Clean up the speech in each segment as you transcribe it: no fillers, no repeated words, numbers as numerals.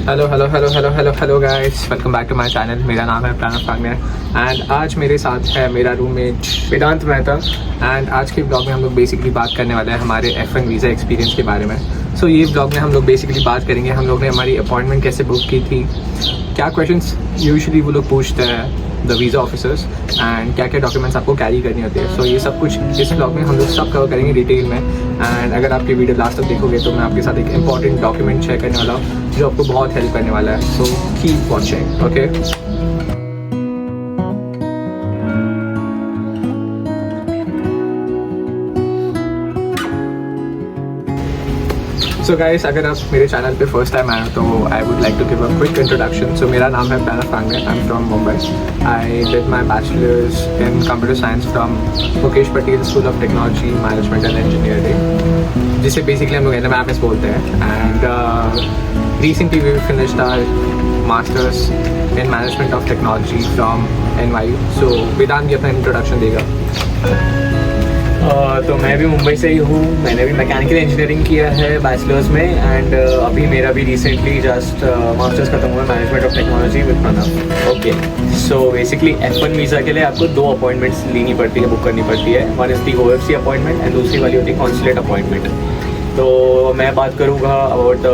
Hello guys, welcome back to my channel. मेरा नाम है प्रणव फांगने एंड आज मेरे साथ है मेरा रूममेट वेदांत मेहता। एंड आज के ब्लॉग में हम लोग बेसिकली बात करने वाले हैं हमारे F1 वीज़ा एक्सपीरियंस के बारे में। सो ये ब्लॉग में हम लोग बेसिकली बात करेंगे हम लोग ने हमारी अपॉइंटमेंट कैसे बुक की थी, क्या क्वेश्चंस यूजुअली वो लोग पूछते हैं द वीज़ा ऑफिसर्स एंड क्या क्या डॉक्यूमेंट्स आपको कैरी करनी होती है। सो ये सब कुछ इस ब्लॉग में हम लोग सब कवर करेंगे डिटेल में। एंड अगर आप ये वीडियो लास्ट तक देखोगे तो मैं आपके साथ एक इंपॉर्टेंट डॉक्यूमेंट शेयर करने वाला हूँ जो आपको बहुत हेल्प करने वाला है। So keep watching, okay. So guys, अगर आप मेरे चैनल पे फर्स्ट टाइम आए हो तो I would like to give a quick introduction. So मेरा नाम है Pranav Phangne, I am from Mumbai. I did my bachelors in computer science from Mukesh Patel school of technology management and engineering, जिसे बेसिकली हम लोग NMIMS बोलते हैं। And recently we finished our masters in management of technology from NYU। So Vedant भी अपना introduction देगा। तो मैं भी मुंबई से ही हूँ। मैंने भी मैकेनिकल इंजीनियरिंग किया है बैचलर्स में एंड अभी मेरा भी रिसेंटली जस्ट मास्टर्स खत्म हुआ management of technology with Pranav. Okay, so basically F1 visa के लिए आपको 2 अपॉइंटमेंट्स लेनी पड़ती है, बुक करनी पड़ती है। One is the OFC appointment and दूसरी वाली होती है कॉन्सुलेट अपॉइंटमेंट। तो मैं बात करूँगा अबाउट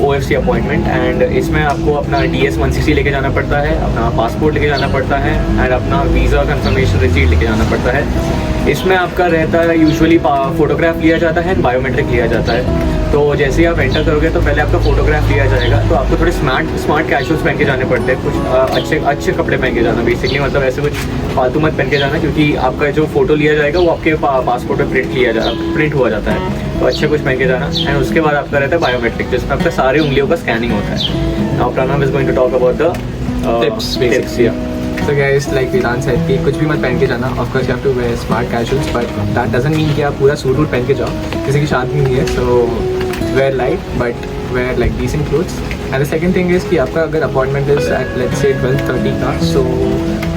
OFC अपॉइंटमेंट एंड इसमें आपको अपना DS 160 लेके जाना पड़ता है, अपना पासपोर्ट लेके जाना पड़ता है एंड अपना वीज़ा कंफर्मेशन रिसीट लेके जाना पड़ता है। इसमें आपका रहता है यूजुअली फोटोग्राफ लिया जाता है, बायोमेट्रिक लिया जाता है। तो जैसे ही आप एंटर करोगे तो पहले आपका फोटोग्राफ लिया जाएगा। तो आपको थोड़े स्मार्ट कैजुअल्स पहन के जाने पड़ते हैं, कुछ अच्छे कपड़े पहन के जाना बेसिकली, मतलब ऐसे कुछ फालतू मत पहन के जाना, क्योंकि आपका जो फोटो लिया जाएगा वो आपके पासपोर्ट पे प्रिंट हुआ जाता है। तो अच्छे कुछ पहन के जाना एंड उसके बाद आपका रहता है बायोमेट्रिक, जिसमें आपका सारे उंगलियों का स्कैनिंग होता है। Now Pranav is going to talk about the tips. So guys, like Vedant said कि कुछ भी मत पहन के जाना। Of course you have to wear smart casuals, but that doesn't mean कि आप पूरा सूट वूट पहन के जाओ, किसी की शादी नहीं है। So wear light but wear like decent clothes. And the second thing is कि आपका अगर appointment is at let's say 12:30 का, so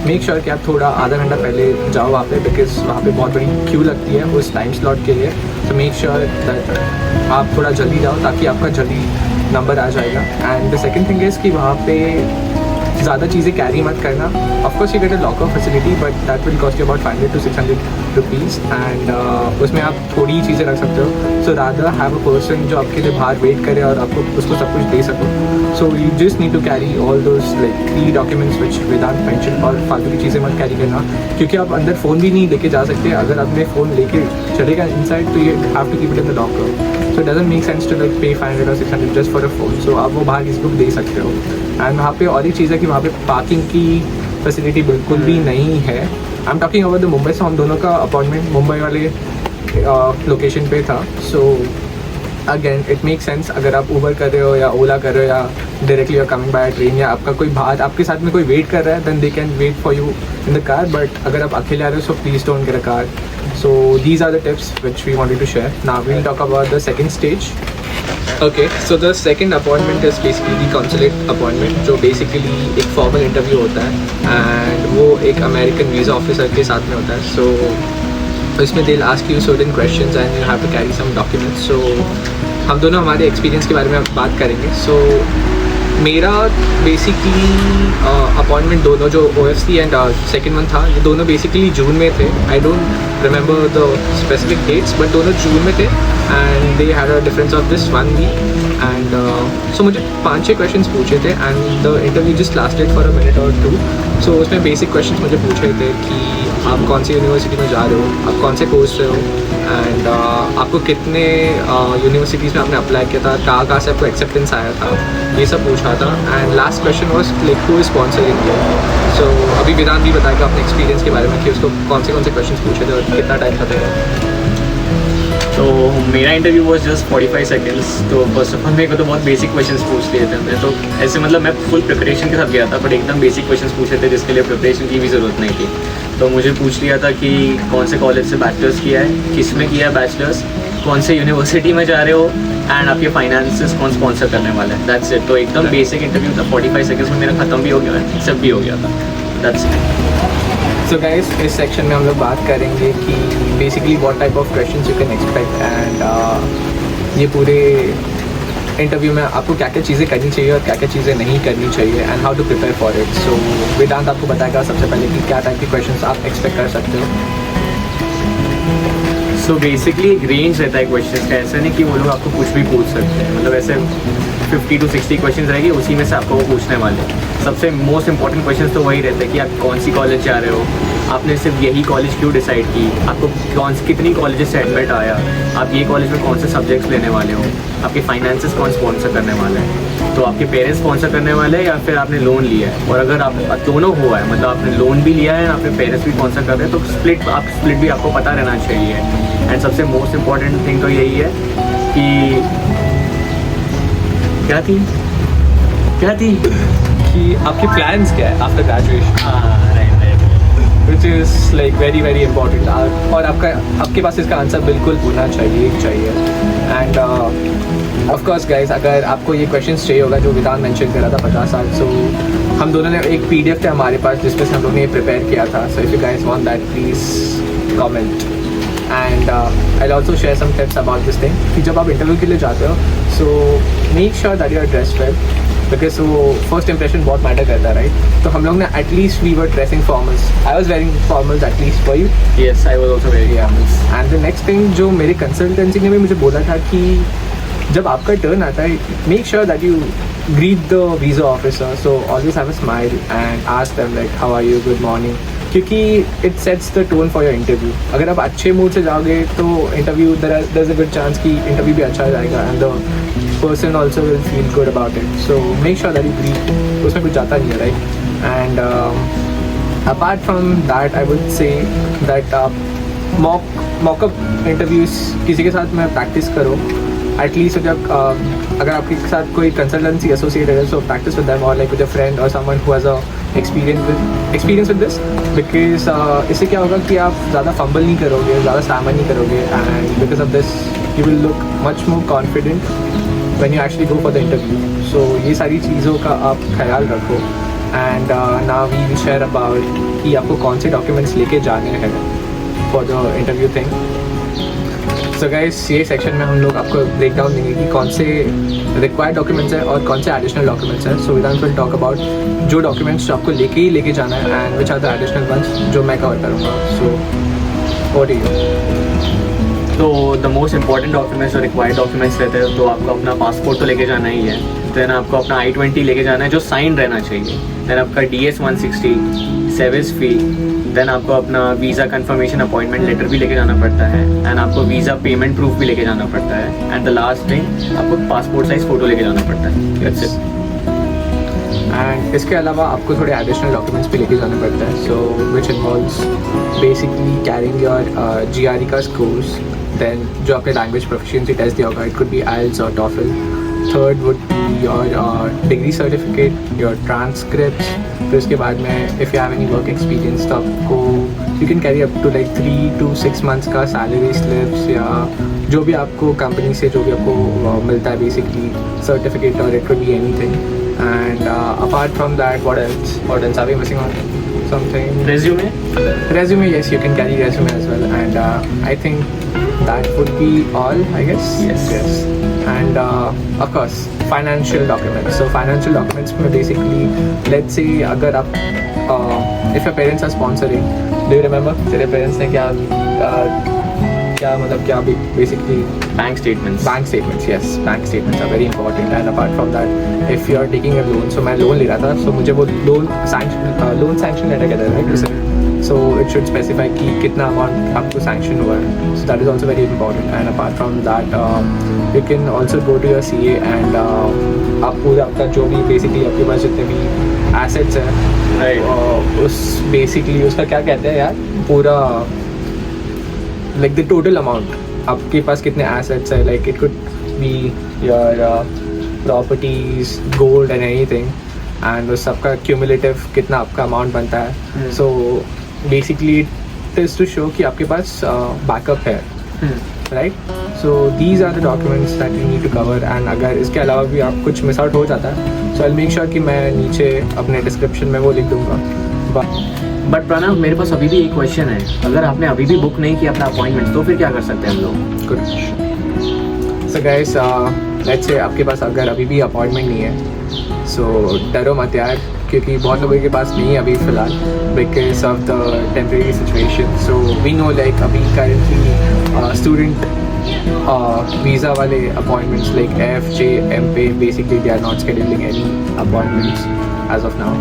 make sure कि आप थोड़ा आधा घंटा पहले जाओ वहाँ पे, because वहाँ पे बहुत बड़ी क्यू लगती है उस टाइम स्लॉट के लिए। So make sure that आप थोड़ा जल्दी जाओ ताकि आपका जल्दी नंबर आ जाएगा। And the second thing is कि वहाँ पे ज़्यादा चीज़ें कैरी मत करना। Of course you get a locker facility but that will cost you about 500 to 600 rupees and उसमें आप थोड़ी ही चीज़ें रख सकते हो। So rather have a person जो आपके लिए बाहर वेट करे और आपको उसको सब कुछ दे सको। So you just need to carry all those like 3 documents which without tension, और फालतू की चीज़ें मत कैरी करना, क्योंकि आप अंदर फ़ोन भी नहीं लेके जा सकते। अगर आपने फ़ोन लेके चलेगा इनसाइड तो you have to keep it in the locker. So it doesn't make sense to like pay 500 or 600 just for a phone. So आप वो बाहर किसी को दे सकते हो। एंड वहाँ पे और एक चीज़ है कि वहाँ पे पार्किंग की फैसिलिटी बिल्कुल भी नहीं है। I am talking about the Mumbai. से हम दोनों का अपॉइंटमेंट मुंबई वाले लोकेशन पे था। So again it make sense, अगर आप ऊबर कर रहे हो या ओला कर रहे हो या directly are coming by train, या आपका कोई बाहर आपके साथ में कोई वेट कर रहा है, then they can wait for you in the car. But अगर आप अकेले आ रहे हो so please don't get a car. So these are the tips which we wanted to share. Now we'll talk about the second stage. Okay, so the second appointment is basically the consulate appointment, जो basically एक formal interview होता है and वो एक American visa officer के साथ में होता है। So इसमें they'll ask you certain questions and you have to carry some documents. So हम दोनों हमारे experience के बारे में बात करेंगे। So मेरा बेसिकली अपॉइंटमेंट दोनों जो OFC एंड सेकेंड वन था, ये दोनों बेसिकली जून में थे। I don't remember the specific dates but दोनों जून में थे and they had a difference of this 1 week. And so मुझे 5-6 क्वेश्चंस पूछे थे and the interview just lasted for a minute और 2। सो उसमें बेसिक क्वेश्चंस मुझे पूछे थे कि आप कौन सी यूनिवर्सिटी में जा रहे हो, आप कौन से कोर्स रहे हो एंड आपको कितने यूनिवर्सिटीज़ में आपने अप्लाई किया था, कहाँ से आपको एक्सेप्टेंस आया था, ये सब पूछा था। And last question was like who is sponsoring you. So अभी वेदांत भी बताएगा अपने एक्सपीरियंस के बारे में कि उसको कौन से क्वेश्चन पूछे थे और कितना टाइम था। तो मेरा इंटरव्यू वॉज जस्ट 45 सेकेंड्स। तो फर्स्ट ऑफ ऑल मेरे को तो बहुत बेसिक क्वेश्चंस पूछ लिए थे। मैं तो ऐसे मतलब मैं फुल प्रिपरेशन के साथ गया था, बट एकदम बेसिक क्वेश्चंस पूछे थे जिसके लिए प्रिपरेशन की भी ज़रूरत नहीं थी। तो मुझे पूछ लिया था कि कौन से कॉलेज से बैचलर्स किया है, किस में किया है बैचलर्स, कौन से यूनिवर्सिटी में जा रहे हो एंड आपके फाइनेंसेस कौन स्पॉन्सर करने वाले हैं। That's it. तो एकदम बेसिक इंटरव्यू था। 45 सेकेंड्स में मेरा ख़त्म भी हो गया है, सब भी हो गया था। That's it. सो गाइस, इस सेक्शन में हम लोग बात करेंगे कि basically what type of questions you can expect and ये पूरे इंटरव्यू में आपको क्या क्या चीज़ें करनी चाहिए और क्या क्या चीज़ें नहीं करनी चाहिए and how to prepare for it. So Vedant आपको बताएगा सबसे पहले कि क्या टाइप के क्वेश्चंस आप एक्सपेक्ट कर सकते हो. सो बेसिकली एक रेंज रहता है क्वेश्चन का, ऐसा नहीं कि वो लोग आपको कुछ भी पूछ सकते हैं. मतलब ऐसे 50 to 60 क्वेश्चन रहेंगे, उसी में से आपको वो पूछने वाले हैं. सबसे मोस्ट इंपॉर्टेंट क्वेश्चन तो वही रहता है कि आप कौन सी कॉलेज जा रहे हो, आपने सिर्फ यही कॉलेज क्यों डिसाइड की, आपको कितनी कॉलेजेस से एडमिट आया, आप ये कॉलेज में कौन से सब्जेक्ट्स लेने वाले हो, आपके फाइनेंसेस कौन स्पॉन्सर करने वाले हैं, तो आपके पेरेंट्स स्पॉन्सर करने वाले हैं या फिर आपने लोन लिया है. और अगर आप दोनों हुआ है, मतलब आपने लोन भी लिया है आपके पेरेंट्स भी स्पॉन्सर कर रहे हैं, तो स्प्लिट भी आपको पता रहना चाहिए. एंड सबसे मोस्ट इम्पॉर्टेंट थिंग तो यही है कि क्या थी कि आपके प्लान्स क्या है आफ्टर ग्रेजुएशन, हाँ right which is like very very important. और आपके पास इसका आंसर बिल्कुल होना चाहिए. एंड ऑफकोर्स गाइज, अगर आपको ये क्वेश्चन चाहिए होगा जो वेदांत मेंशन कर रहा था 50 साल, सो हम दोनों ने एक PDF थे हमारे पास जिसमें से हम लोग ने ये प्रिपेयर किया था. So if you guys want that please comment. And I also share some tips about this thing कि जब आप इंटरव्यू के लिए जाते हो, so make sure that you are dressed well, because वो फर्स्ट इंप्रेशन बहुत मैटर करता है, राइट. तो हम लोग ने at least we were dressing formals. I was wearing formals at least for you. Yes I was also wearing formals. And the next thing जो मेरे कंसल्टेंसी ने भी मुझे बोला था कि जब आपका टर्न आता है, make sure that you greet the visa officer. So always have a smile and ask them like how are you, good morning, क्योंकि it sets the tone for your interview. अगर आप अच्छे मूड से जाओगे तो interview there is a good chance कि interview भी अच्छा जाएगा and the person also will feel good about it. So make sure that you greet. उसमें कुछ जाता नहीं है, right. And apart from that I would say that mock-up interviews किसी के साथ में प्रैक्टिस करो एटलीस्ट. जब अगर आपके साथ कोई कंसल्टेंसी एसोसिएटेड है, सो प्रैक्टिस विद देम और लाइक विद अ फ्रेंड और someone who has a experience with this. Because इससे क्या होगा कि आप ज़्यादा फंबल नहीं करोगे, ज़्यादा स्टैमर नहीं करोगे, and because of this you will look much more confident when you actually go for the interview. So ये सारी चीज़ों का आप ख्याल रखो. And now we will share about कि आपको कौन से डॉक्यूमेंट्स लेके जाने हैं for the interview thing. So guys, ये सेक्शन में हम लोग आपको ब्रेक डाउन देंगे कि कौन से रिक्वायर्ड डॉक्यूमेंट्स हैं और कौन से एडिशनल डॉक्यूमेंट्स हैं. So Vedant will talk about जो डॉक्यूमेंट्स आपको लेके जाना है and which are the additional ones जो मैं कवर करूँगा. So what do you. तो द मोस्ट इंपॉर्टेंट डॉक्यूमेंट्स और रिक्वायर्ड डॉक्यूमेंट्स रहते हैं, तो आपको अपना पासपोर्ट तो लेके जाना ही है. देन आपको अपना I-20 लेके जाना है जो साइन रहना चाहिए. देन आपका DS 160, सर्विस फी. देन आपको अपना वीज़ा कंफर्मेशन अपॉइंटमेंट लेटर भी लेके जाना पड़ता है. एंड आपको वीज़ा पेमेंट प्रूफ भी लेके जाना पड़ता है. एंड द लास्ट थिंग, आपको पासपोर्ट साइज फ़ोटो लेके जाना पड़ता है. That's it. एंड इसके अलावा आपको थोड़े एडिशनल डॉक्यूमेंट्स भी लेके जाना पड़ता है. So which involves basically carrying your GRE का स्कोर्स. देन जो आपने लैंग्वेज प्रोफिशिएंसी टेस्ट दिया होगा, इट कुड बी IELTS और TOEFL. Third would be your degree certificate, your transcript. फिर उसके बाद में if you have any work experience तो आपको you can carry up to like 3 to 6 months का सैलरी स्लिप्स या जो भी आपको कंपनी से जो भी आपको मिलता है बेसिकली सर्टिफिकेट, और it could be anything. And apart from that what else are we missing on? Something. Resume, yes, you can carry resume as well. And I think that would be all, I guess. Yes. And of course, financial documents. So financial documents में basically, let's say अगर आप if your parents are sponsoring, do you remember तेरे parents ने क्या मतलब क्या basically bank statements. Yes, bank statements are very important. And apart from that, if you are taking a loan, so मैं loan ले रहा था, so मुझे वो loan sanction letter कहते हैं, right? So it should specify कि कितना amount आपको sanction हुआ है. So that is also very important. And apart from that, you can also go to your CA and आप पूरा आपका जो भी basically आपके पास जितने भी assets हैं, right, उस basically उसका क्या कहते हैं यार, पूरा like the total amount आपके पास कितने assets है, like it could be your properties, gold and anything, and उस सबका cumulative कितना आपका amount बनता है. So basically it is to show कि आपके पास backup है, right? So these are the documents that you need to cover. And अगर इसके अलावा भी आप कुछ मिस आउट हो जाता है, so I'll make sure कि मैं नीचे अपने description में वो लिख दूँगा. बट प्रणव, मेरे पास अभी भी एक क्वेश्चन है. अगर आपने अभी भी बुक नहीं किया अपना अपॉइंटमेंट, तो फिर क्या कर सकते हैं हम लोग? Good. So guys, let's say आपके पास अगर अभी भी अपॉइंटमेंट नहीं है, सो डरो मत यार, क्योंकि बहुत लोगों के पास नहीं है अभी फ़िलहाल because of the temporary situation. So we know like अभी करेंटली स्टूडेंट वीज़ा वाले appointments like FJ MP basically they are not scheduling any appointments as of now,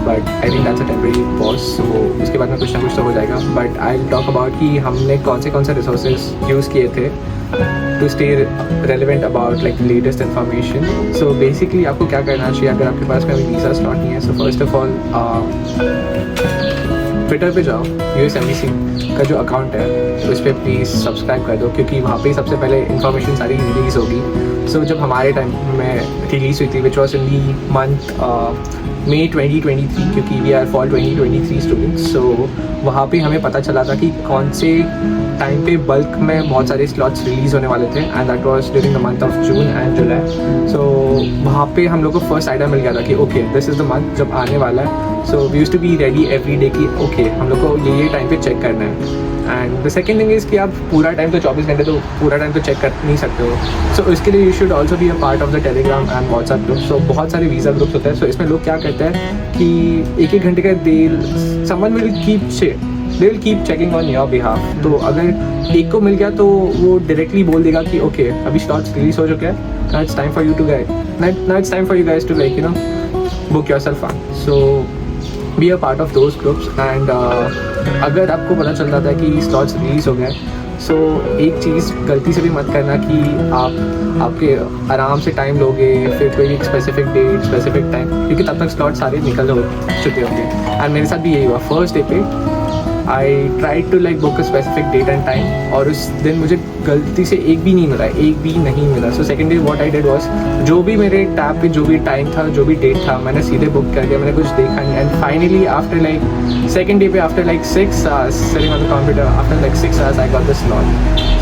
but I think that's a temporary pause. सो उसके बाद में कुछ ना कुछ तो हो जाएगा. But I will talk about कि हमने कौन से रिसोर्सेज यूज़ किए थे to stay relevant about like the latest information. So basically आपको क्या करना चाहिए अगर आपके पास में अभी वीज़ा स्लॉट नहीं है. So first of all Twitter पे जाओ, USMBC का जो अकाउंट है उस पर प्लीज़ सब्सक्राइब कर दो, क्योंकि वहाँ पे सबसे पहले इन्फॉर्मेशन सारी रिलीज़ होगी. सो जब हमारे टाइम में रिलीज़ हुई थी which was in the month May 2023, क्योंकि वी आर फॉल 2023 स्टूडेंट्स. सो वहाँ पे हमें पता चला था कि कौन से टाइम पे बल्क में बहुत सारे स्लॉट्स रिलीज़ होने वाले थे, and that was during the month of June and July. सो वहाँ पे हम लोग को फर्स्ट आइडिया मिल गया था कि okay this is the month जब आने वाला है. So we used to be ready every day कि ओके हम लोग को ये टाइम पे चेक करना है. And the second thing is कि आप पूरा टाइम तो 24 घंटे तो पूरा टाइम तो चेक कर नहीं सकते हो. सो इसके लिए you should also be a part of the Telegram and WhatsApp group. सो बहुत सारे वीज़ा ग्रुप्स होते हैं. सो इसमें लोग क्या करते हैं कि एक घंटे का someone will keep checking on your behalf. तो अगर एक को मिल गया तो वो डायरेक्टली बोल देगा कि ओके अभी स्लॉट्स रिलीज हो चुके हैं, now it's time for you guys to like book yourself on. So be a part of those groups. And अगर आपको पता चल जाता है कि स्लॉट्स रिलीज हो गए, सो एक चीज़ गलती से भी मत करना कि आपके आराम से टाइम लोगे फिर कोई एक स्पेसिफिक डेट स्पेसिफिक टाइम, क्योंकि तब तक स्लॉट सारे निकल हो चुके होंगे. एंड मेरे साथ भी यही हुआ. फर्स्ट डे पे I tried to like book a specific date and time, और उस दिन मुझे गलती से एक भी नहीं मिला. So second day what I did was, जो भी मेरे टैब पे जो भी टाइम था जो भी डेट था मैंने सीधे बुक कर दिया, मैंने कुछ देखा नहीं. And finally after like second day पे after like 6 hours sitting on the computer, after like 6 hours I got the slot.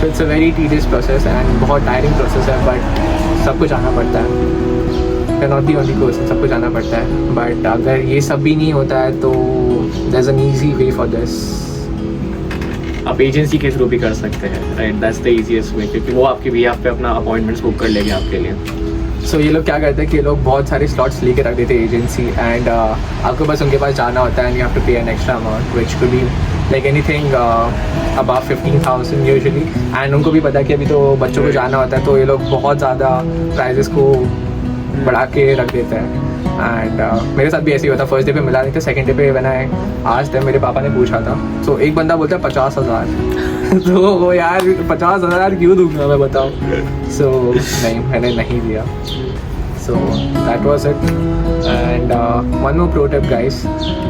So it's a very tedious process and बहुत tiring process है, but सबको जाना पड़ता है. You're not the only person, सबको जाना पड़ता है. But अगर ये सब भी नहीं होता है तो there's an easy way for this. आप एजेंसी के थ्रू भी कर सकते हैं, right? That's the easiest way, क्योंकि वो आपके बिहाफ पे अपना अपॉइंटमेंट्स बुक कर लेंगे आपके लिए. सो ये लोग क्या करते हैं कि ये लोग बहुत सारे स्लॉट्स लेके रख देते हैं एजेंसी, एंड आपको बस उनके पास जाना होता है एंड यू हैव टू पे an extra amount which could be like anything above 15,000 usually. And उनको भी पता है कि अभी तो बच्चों को जाना होता है, तो ये लोग बहुत ज़्यादा प्राइजेस को बढ़ा के रख देते हैं. एंड मेरे साथ भी ऐसे ही होता. फर्स्ट डे पे मिला नहीं था, सेकंड डे पे मैंने आज तक मेरे पापा ने पूछा था. तो एक बंदा बोलता है 50,000 तो वो यार 50,000 क्यों दूंगा मैं, बताओ. सो नहीं, मैंने नहीं दिया. So that was it. And one more pro tip guys,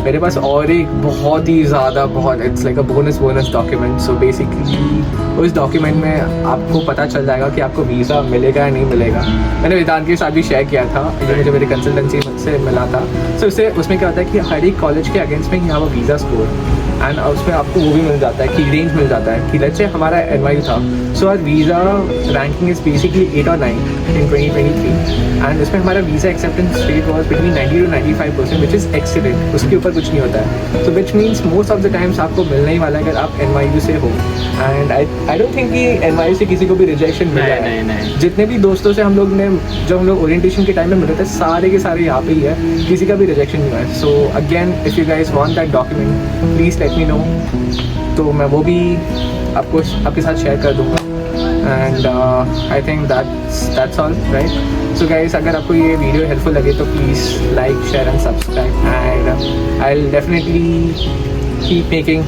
मेरे पास और एक बहुत ही ज़्यादा it's like a bonus document. So basically उस डॉक्यूमेंट में आपको पता चल जाएगा कि आपको वीज़ा मिलेगा या नहीं मिलेगा. मैंने वेदांत के साथ भी शेयर किया था, ये मुझे मेरी कंसल्टेंसी से मिला था. सो उसमें क्या होता है कि हर एक कॉलेज के अगेंस्ट में यहाँ वो वीज़ा स्कोर, एंड उसमें आपको वो भी मिल जाता है कि रेंज मिल जाता है कि लेट्स से हमारा NYU था. So our visa ranking is basically 8 और 9 इन 2023, एंड इसमें हमारा visa acceptance rate was between 90 to 95%, which is excellent. उसके ऊपर कुछ नहीं होता है. So which means most of the times आपको मिलना ही वाला है अगर आप NYU से हो. एंड आई डोंट थिंक कि NYU से किसी को भी रिजेक्शन मिला है. नहीं. जितने भी दोस्तों से हम लोग ओरिएंटेशन के टाइम में मिले थे, सारे के सारे यहाँ पे ही है, किसी का भी रिजेक्शन नहीं हुआ है. So again if you guys want that document please let me know, तो मैं वो भी आपके साथ शेयर कर दूँगा. And I think that's all, right? So guys, अगर आपको ये वीडियो हेल्पफुल लगे तो please like share and subscribe, and I will definitely keep making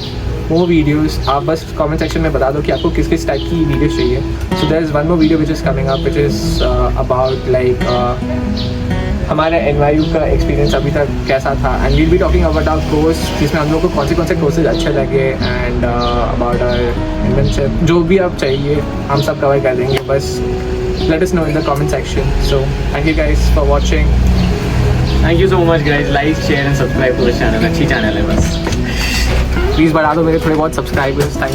more videos. आप बस कमेंट सेक्शन में बता दो कि आपको किस किस टाइप की वीडियो चाहिए. So there is one more video which is coming up which is about like हमारे NYU का एक्सपीरियंस अभी तक कैसा था, and we'll be talking about our course, जिसमें हम लोग को कौन से कोर्सेज अच्छे लगे, एंड अबाउट आवर इंटर्नशिप. जो भी आप चाहिए हम सब कवर कर देंगे. बस let us know in the comment section. So thank you guys for watching. Thank you so much guys. Like share and subscribe to the channel. अच्छी चैनल है बस. प्लीज़ बढ़ा दो मेरे थोड़े बहुत सब्सक्राइबर्स. Thank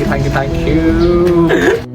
you.